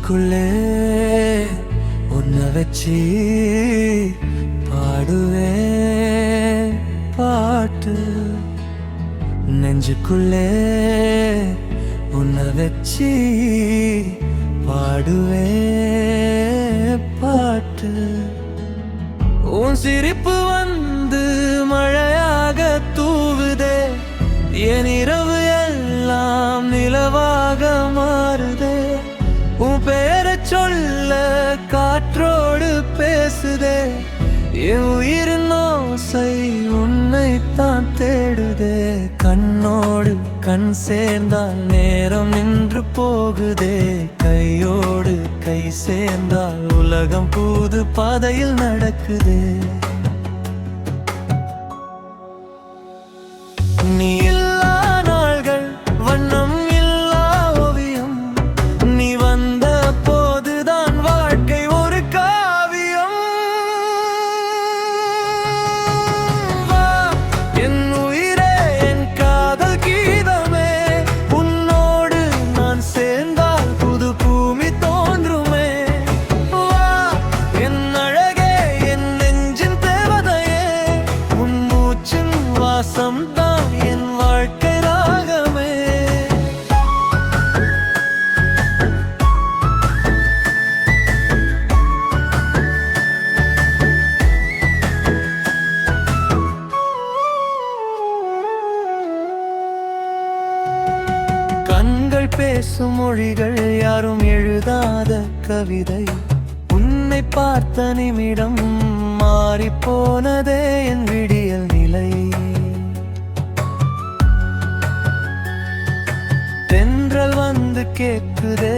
நெஞ்சுக்குள்ளே உன்னை வச்சு பாடுவே பாட்டு. நெஞ்சுக்குள்ளே உன்னை வச்சு பாடுவே பாட்டு. உன் சிரிப்பு வந்து மழையாக தூவுதே, என் இரவு எல்லாம் நிலவாக மாறுதே. உன் பெயரை சொல்ல காற்றோடு பேசுதே, என் உயிரின் ஓசை உன்னைத்தான் தேடுதே. கண்ணோடு கண் சேர்ந்தால் நேரம் நின்று போகுதே, கையோடு கை சேர்ந்தால் உலகம் புது பாதையில் நடக்குதே. நீ இல்லா நாள்கள் வண்ணம் இல்லா ஓவியம், நீ வந்த போதுதான் வாழ்க்கை ஒரு காவியம். வா என் உயிரே, என் காதல் கீதமே, உன்னோடு நான் சேர்ந்தால் புது பூமி தோன்றுமே. வா என் அழகே, என் நெஞ்சின் தேவதையே, உன் மூச்சின் வாசம் என் வாழ்க்கை ராகமே. கண்கள் பேசும் மொழிகள் யாரும் எழுதாத கவிதை, உன்னை பார்த்த நிமிடம் மாறிப்போனதே என் விடியல் நிலை. தென்றல் வந்து கேட்குதே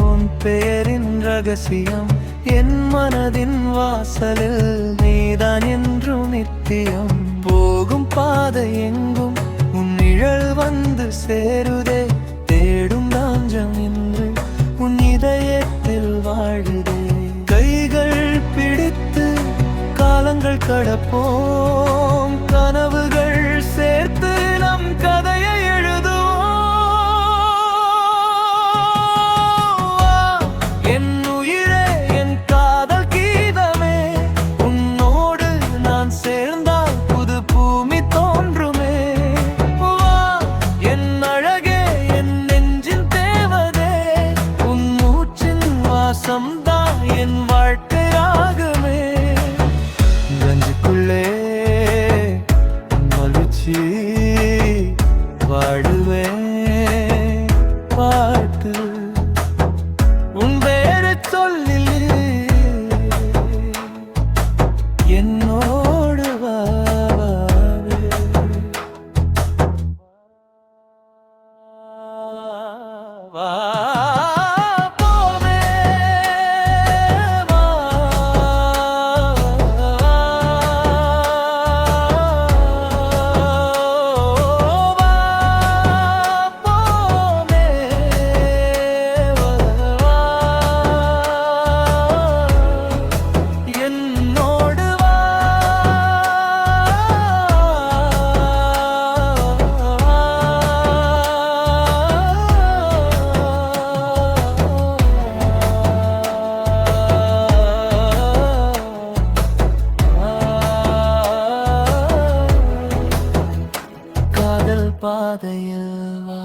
உன் பெயரின் ரகசியம், என் மனதின் வாசலில் நீதான் என்றும் நித்தியம். போகும் பாதை எங்கும் உன் நிழல் வந்து சேருதே, தேடும் தாஞ்சம் என்று உன் இதயத்தில் வாழுதே. கைகள் பிடித்து காலங்கள் கடப்போம், கனவுகள் சேர்த்து நம் கதையை எழுதுவோம். என் உயிரே, என் காதல் கீதமே, உன்னோடு நான் சேர்ந்தால் புது பூமி தோன்றுமே. வா என் அழகே, என் நெஞ்சின் தேவதே, உன் மூச்சின் வாசம்தான் என் வாழ்க்கை ராகமே. நெஞ்சுக்குள்ளே மகிழ்ச்சி வாடுவே பாட்டு. உன் பேரை சொல்லில் என்னோடு வாவே. வா போவே வா, போவே என்னோடு வா. காதல் பாதையில் வா.